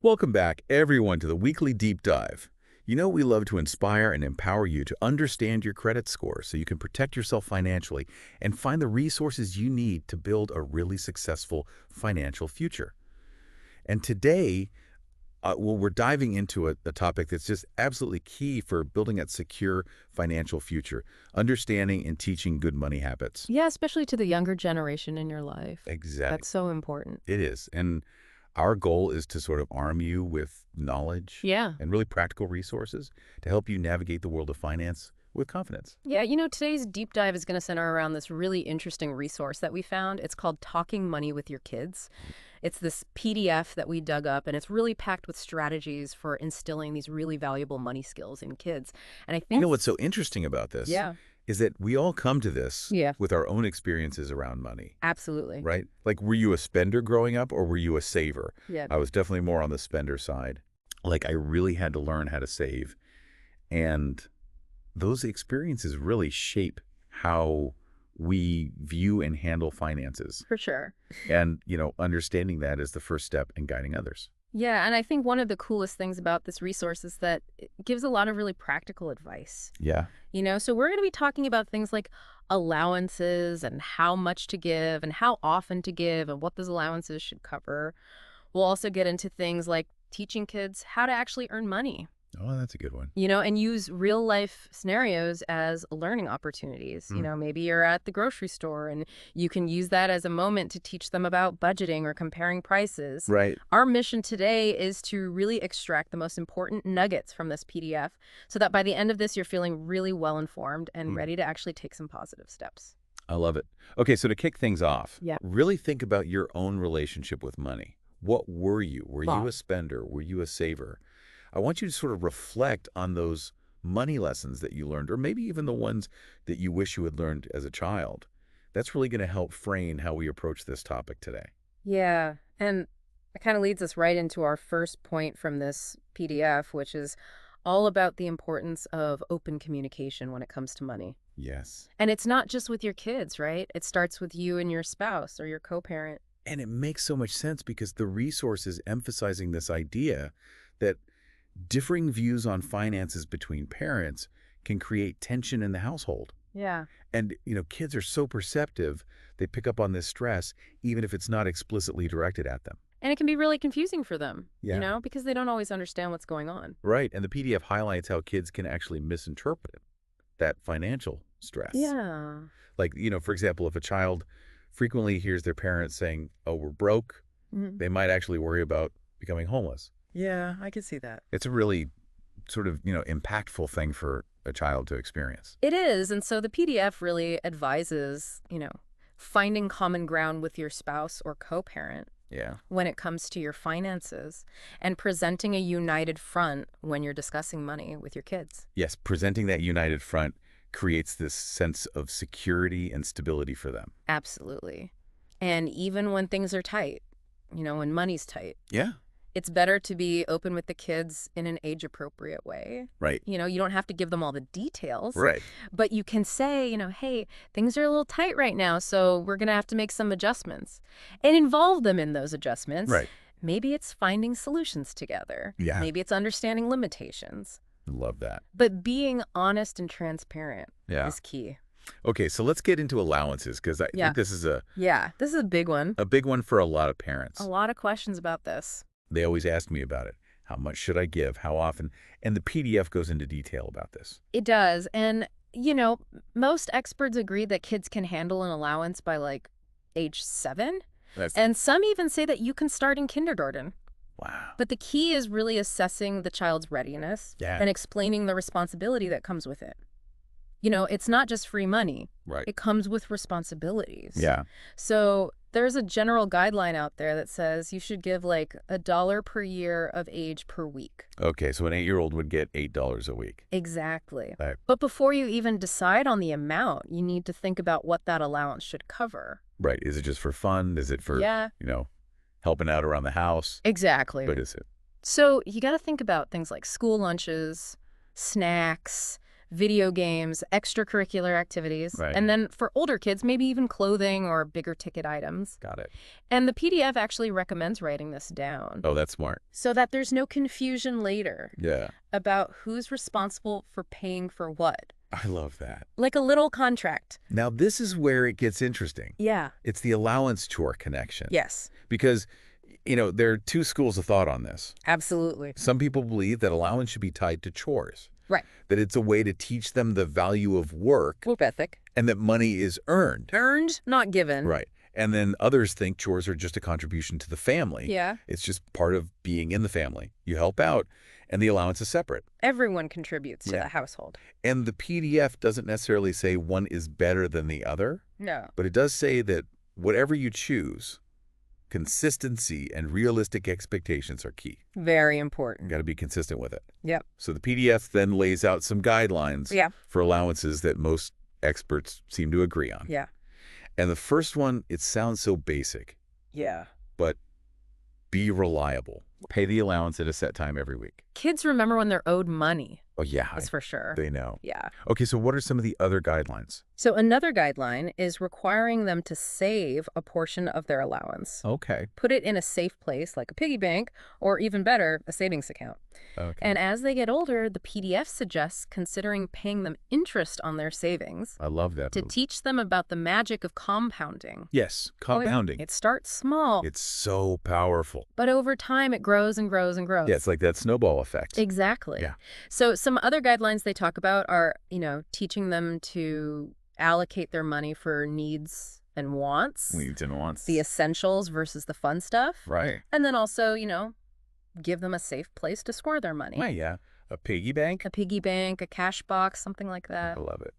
Welcome back, everyone, to the weekly deep dive. You know, we love to inspire and empower you to understand your credit score so you can protect yourself financially and find the resources you need to build a really successful financial future. And today, we're diving into a topic that's just absolutely key for building a secure financial future, understanding and teaching good money habits. Yeah, especially to the younger generation in your life. Exactly. That's so important. It is. And our goal is to sort of arm you with knowledge Yeah. and really practical resources to help you navigate the world of finance with confidence. Yeah, today's deep dive is going to center around this really interesting resource that we found. It's called Talking Money with Your Kids. It's this PDF that we dug up, and it's really packed with strategies for instilling these really valuable money skills in kids. And I You think, know what's so interesting about this yeah, is that we all come to this yeah, with our own experiences around money, absolutely. right? Like, were you a spender growing up or were you a saver? Yeah. I was definitely more on the spender side. Like, I really had to learn how to save. And those experiences really shape how we view and handle finances. For sure. And, understanding that is the first step in guiding others. Yeah, and I think one of the coolest things about this resource is that it gives a lot of really practical advice. Yeah. So we're going to be talking about things like allowances and how much to give and how often to give and what those allowances should cover. We'll also get into things like teaching kids how to actually earn money, Oh, that's a good one. and use real life scenarios as learning opportunities. Maybe you're at the grocery store and you can use that as a moment to teach them about budgeting or comparing prices. Right. Our mission today is to really extract the most important nuggets from this PDF so that by the end of this, you're feeling really well informed and ready to actually take some positive steps. I love it. Okay, so to kick things off, Yeah. really think about your own relationship with money. What were you? Were you a spender? Were you a saver? I want you to sort of reflect on those money lessons that you learned, or maybe even the ones that you wish you had learned as a child. That's really going to help frame how we approach this topic today. Yeah, and it kind of leads us right into our first point from this PDF, which is all about the importance of open communication when it comes to money. Yes. And it's not just with your kids, right? It starts with you and your spouse or your co-parent. And it makes so much sense because the resource is emphasizing this idea that differing views on finances between parents can create tension in the household. Yeah. And, kids are so perceptive, they pick up on this stress, even if it's not explicitly directed at them. And it can be really confusing for them, Yeah. because they don't always understand what's going on. Right. And the PDF highlights how kids can actually misinterpret that financial stress. Yeah. Like, for example, if a child frequently hears their parents saying, oh, we're broke, they might actually worry about becoming homeless. Yeah, I can see that. It's a really sort of, impactful thing for a child to experience. It is. And so the PDF really advises, finding common ground with your spouse or co-parent Yeah. when it comes to your finances and presenting a united front when you're discussing money with your kids. Yes, presenting that united front creates this sense of security and stability for them. Absolutely. And even when things are tight, when money's tight, Yeah. it's better to be open with the kids in an age-appropriate way. Right. You don't have to give them all the details. Right. But you can say, hey, things are a little tight right now, so we're going to have to make some adjustments. And involve them in those adjustments. Right. Maybe it's finding solutions together. Yeah. Maybe it's understanding limitations. Love that. But being honest and transparent Yeah. is key. Okay, so let's get into allowances because I think this is Yeah, this is a big one. a big one for a lot of parents. A lot of questions about this. They always ask me about it. How much should I give? How often? And the PDF goes into detail about this. It does. And, most experts agree that kids can handle an allowance by like age 7. And some even say that you can start in kindergarten. Wow. But the key is really assessing the child's readiness and explaining the responsibility that comes with it. It's not just free money. Right. It comes with responsibilities. Yeah. So there's a general guideline out there that says you should give like $1 per year of age per week. Okay, so an 8-year-old would get $8 a week. Exactly. Right. But before you even decide on the amount, you need to think about what that allowance should cover. Right. Is it just for fun? Is it for, Yeah. helping out around the house? Exactly. What is it? So you got to think about things like school lunches, snacks, video games, extracurricular activities, Right. and then for older kids, maybe even clothing or bigger ticket items. Got it. And the PDF actually recommends writing this down Oh, that's smart. so that there's no confusion later Yeah. about who's responsible for paying for what. I love that. Like a little contract. Now, this is where it gets interesting. Yeah. It's the allowance chore connection. Yes. Because, there are two schools of thought on this. Absolutely. Some people believe that allowance should be tied to chores, Right. that it's a way to teach them the value of work Work ethic. and that money is earned. Earned, not given. Right. And then others think chores are just a contribution to the family. Yeah. It's just part of being in the family. You help out, and the allowance is separate. Everyone contributes to Yeah. the household. And the PDF doesn't necessarily say one is better than the other, No. but it does say that whatever you choose, consistency and realistic expectations are key. Very You important. got to be consistent with it. Yep. So the PDF then lays out some guidelines Yeah. for allowances that most experts seem to agree on. Yeah. And the first one, it sounds so basic, Yeah. but be reliable. Pay the allowance at a set time every week. Kids remember when they're owed money. Oh, yeah. That's for sure. They know. Yeah. Okay, so what are some of the other guidelines? So another guideline is requiring them to save a portion of their allowance. Okay. Put it in a safe place like a piggy bank, or even better, a savings account. Okay. And as they get older, the PDF suggests considering paying them interest on their savings I love that to move. teach them about the magic of compounding. Yes, compounding. It starts small, It's so powerful. but over time it grows and grows and grows. Yeah, it's like that snowball effect. Exactly. Yeah. So some other guidelines they talk about are, teaching them to allocate their money for needs and wants, Needs and wants. the essentials versus the fun stuff. Right. And then also, give them a safe place to store their money. Well, yeah. A piggy bank? A piggy bank, a cash box, something like I that. love it.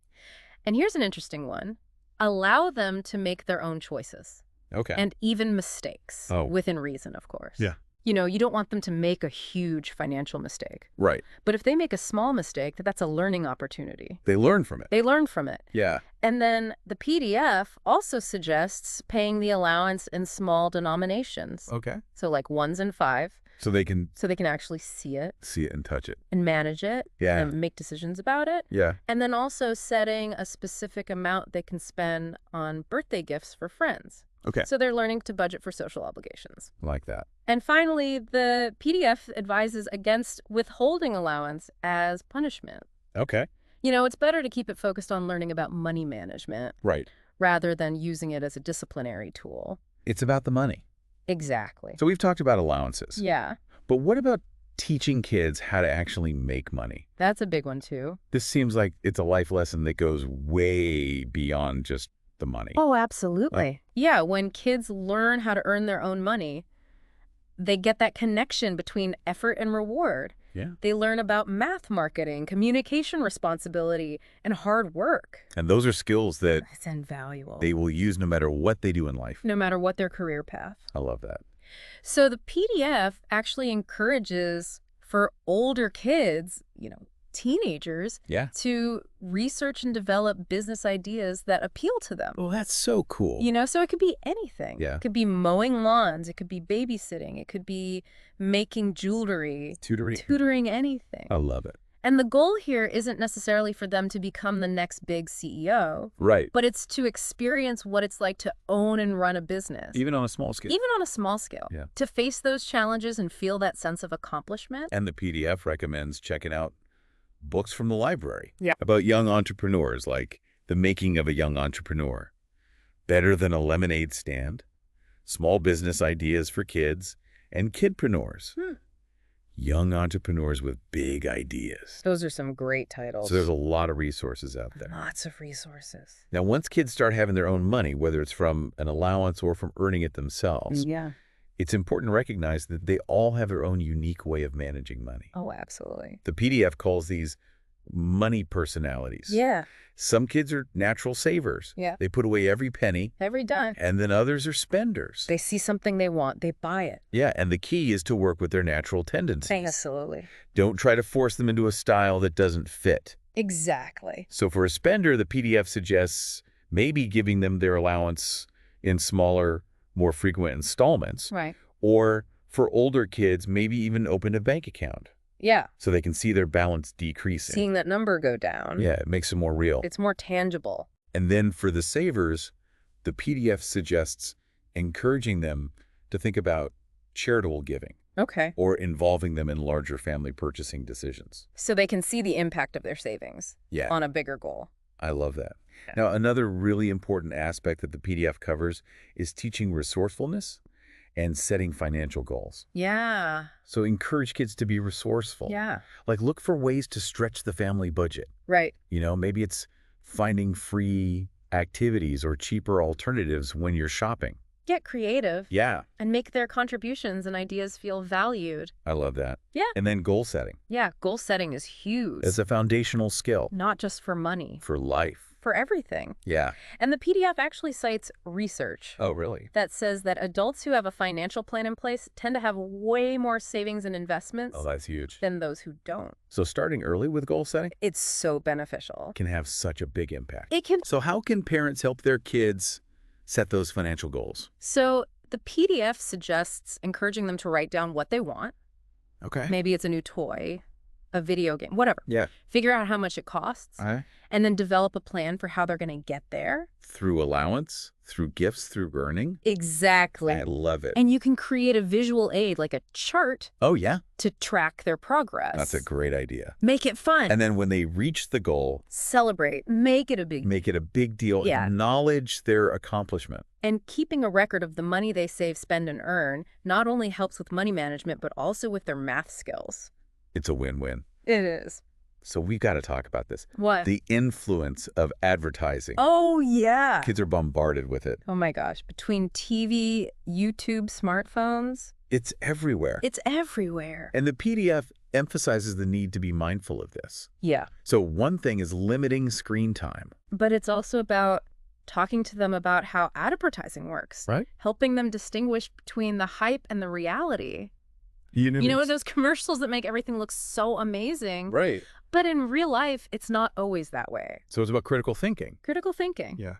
And here's an interesting one. Allow them to make their own choices Okay. and even mistakes. Oh. Within reason, of course. Yeah. You don't want them to make a huge financial mistake. Right. But if they make a small mistake, that's a learning opportunity. They learn from it. They learn from it. Yeah. And then the PDF also suggests paying the allowance in small denominations. Okay. So like 1s and 5, So they can so they can actually see it see it and touch it. and manage it Yeah. and make decisions about it. Yeah. And then also setting a specific amount they can spend on birthday gifts for friends. Okay. So they're learning to budget for social obligations. Like that. And finally, the PDF advises against withholding allowance as punishment. Okay. It's better to keep it focused on learning about money management Right. rather than using it as a disciplinary tool. It's about the money. Exactly. So we've talked about allowances. Yeah, But what about teaching kids how to actually make money? that's a big one too. This seems like it's a life lesson that goes way beyond just the money. Oh, absolutely. Yeah, when kids learn how to earn their own money, they get that connection between effort and reward. Yeah. They learn about math marketing, communication responsibility, and hard work. And those are skills that It's invaluable. they will use no matter what they do in life. No matter what their career path. I love that. So the PDF actually encourages for older kids, teenagers, Yeah. to research and develop business ideas that appeal to them. Oh, that's so cool. So it could be anything. Yeah. It could be mowing lawns. It could be babysitting. It could be making jewelry, tutoring anything. I love it. And the goal here isn't necessarily for them to become the next big CEO, Right. but it's to experience what it's like to own and run a business. Even on a small scale. Even on a small scale. Yeah. To face those challenges and feel that sense of accomplishment. And the PDF recommends checking out books from the library. Yeah. About young entrepreneurs, like The Making of a Young Entrepreneur, Better Than a Lemonade Stand, Small Business Ideas for Kids, and Kidpreneurs. Young entrepreneurs with big ideas. Those are some great titles. So there's a lot of resources out there. Lots of resources. Now, once kids start having their own money, whether it's from an allowance or from earning it themselves, Yeah. it's important to recognize that they all have their own unique way of managing money. Oh, absolutely. The PDF calls these money personalities. Yeah. Some kids are natural savers. Yeah. They put away every penny, Every dime. and then others are spenders. They see something they want, they buy it. Yeah, and the key is to work with their natural tendencies. Absolutely. Don't try to force them into a style that doesn't fit. Exactly. So for a spender, the PDF suggests maybe giving them their allowance in smaller, more frequent installments. Right. Or for older kids, maybe even open a bank account. Yeah. so they can see their balance decreasing. Seeing that number go down. Yeah, it makes it more real. It's more tangible. And then for the savers, the PDF suggests encouraging them to think about charitable giving Okay. or involving them in larger family purchasing decisions. So they can see the impact of their savings Yeah, on a bigger goal. I love that. Yeah. Now, another really important aspect that the PDF covers is teaching resourcefulness and setting financial goals. Yeah. So encourage kids to be resourceful. Yeah. Like look for ways to stretch the family budget. Right. Maybe it's finding free activities or cheaper alternatives when you're shopping. Get creative. Yeah, And make their contributions and ideas feel valued. I love that. Yeah. And then goal setting Yeah. Goal setting is huge. as a foundational skill Not just for money, for life. for everything. Yeah. And the PDF actually cites research Oh, really? that says that adults who have a financial plan in place tend to have way more savings and investments Oh, that's huge. than those who don't. So starting early with goal setting It's so beneficial. can have such a big impact. It can. So how can parents help their kids set those financial goals? So the PDF suggests encouraging them to write down what they want. Okay. Maybe it's a new toy, a video game, whatever. Yeah. Figure out how much it costs, and then develop a plan for how they're going to get there. Through allowance, through gifts, through earning. Exactly. I love it. And you can create a visual aid, like a chart, Oh, yeah. to track their progress. That's a great idea. Make it fun. And then when they reach the goal, Celebrate. Make it a big make it a big deal. Yeah. Acknowledge their accomplishment. And keeping a record of the money they save, spend, and earn not only helps with money management, but also with their math skills. It's a win-win. It is. So we've got to talk about this. What? The influence of advertising. Oh, yeah. Kids are bombarded with it. Oh, my gosh. Between TV, YouTube, smartphones, It's everywhere. it's everywhere. And the PDF emphasizes the need to be mindful of this. Yeah. So one thing is limiting screen time. But it's also about talking to them about how advertising works. Right. Helping them distinguish between the hype and the reality. You know, Those commercials that make everything look so amazing. right. But in real life, it's not always that way. So it's about critical thinking. Critical thinking. Yeah.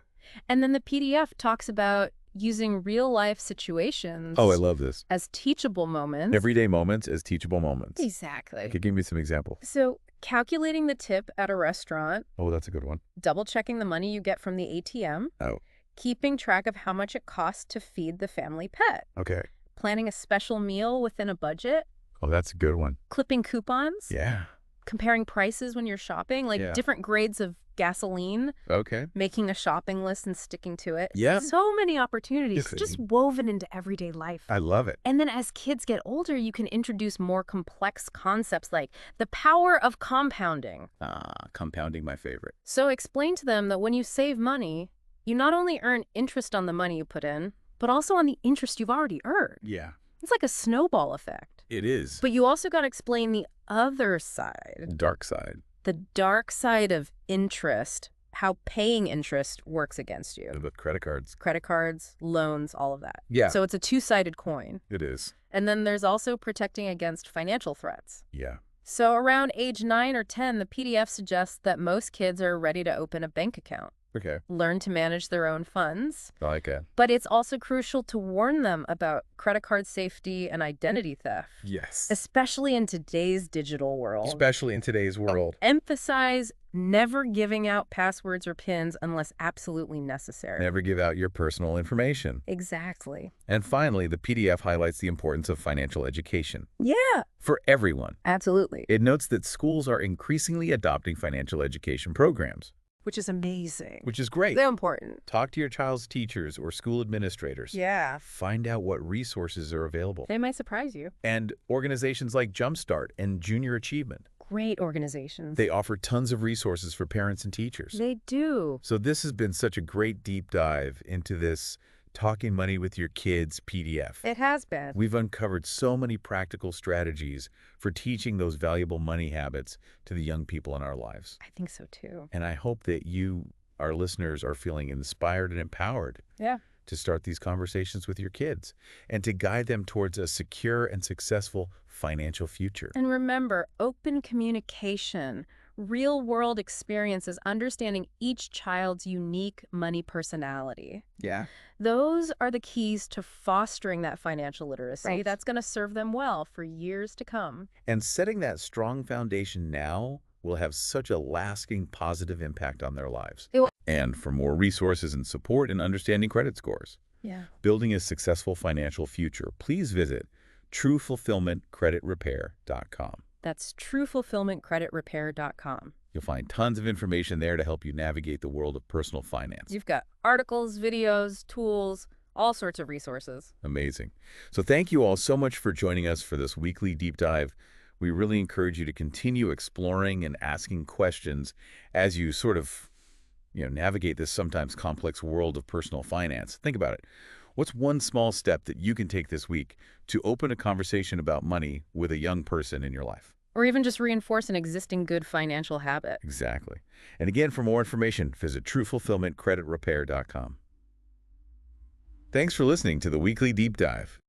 And then the PDF talks about using real-life situations Oh, I love this. as teachable moments. Everyday moments as teachable moments. Exactly. Okay, give me some examples. So calculating the tip at a restaurant, Oh, that's a good one. double-checking the money you get from the ATM, Oh, keeping track of how much it costs to feed the family pet, okay. planning a special meal within a budget, Oh, that's a good one. clipping coupons, Yeah. comparing prices when you're shopping, like Yeah. different grades of gasoline, Okay. making a shopping list and sticking to it. Yeah. So many opportunities Yes, just woven into everyday life. I love it. And then as kids get older, you can introduce more complex concepts like the power of compounding. Compounding, my favorite. So explain to them that when you save money, you not only earn interest on the money you put in, but also on the interest you've already earned. Yeah, It's like a snowball effect. it is. But you also got to explain the other side, Dark side. the dark side of interest, how paying interest works against you. With credit cards. Credit cards, loans, all of that. Yeah. So it's a two-sided coin. It is. And then there's also protecting against financial threats. Yeah. So around age 9 or 10, the PDF suggests that most kids are ready to open a bank account, Okay. learn to manage their own funds. I like it. But it's also crucial to warn them about credit card safety and identity theft, Yes. especially in today's digital world. Especially in today's world. Emphasize never giving out passwords or PINs unless absolutely necessary. Never give out your personal information. Exactly. And finally, the PDF highlights the importance of financial education Yeah, for everyone. absolutely. It notes that schools are increasingly adopting financial education programs, Which is amazing. which is great. They're important. Talk to your child's teachers or school administrators. Yeah. Find out what resources are available. They might surprise you. And organizations like Jumpstart and Junior Achievement, Great organizations. they offer tons of resources for parents and teachers. They do. So this has been such a great deep dive into this Talking Money with Your Kids PDF. It has been. We've uncovered so many practical strategies for teaching those valuable money habits to the young people in our lives. I think so too. And I hope that you, our listeners, are feeling inspired and empowered Yeah. to start these conversations with your kids and to guide them towards a secure and successful financial future. And remember, open communication, real-world experiences, understanding each child's unique money personality. Yeah. Those are the keys to fostering that financial literacy Right. that's going to serve them well for years to come. And setting that strong foundation now will have such a lasting positive impact on their lives. It will- And for more resources and support in understanding credit scores, Yeah. building a successful financial future, please visit truefulfillmentcreditrepair.com. That's truefulfillmentcreditrepair.com. You'll find tons of information there to help you navigate the world of personal finance. You've got articles, videos, tools, all sorts of resources. Amazing. So thank you all so much for joining us for this weekly deep dive. We really encourage you to continue exploring and asking questions as you sort of, navigate this sometimes complex world of personal finance. Think about it. What's one small step that you can take this week to open a conversation about money with a young person in your life? Or even just reinforce an existing good financial habit. Exactly. And again, for more information, visit truefulfillmentcreditrepair.com. Thanks for listening to the Weekly Deep Dive.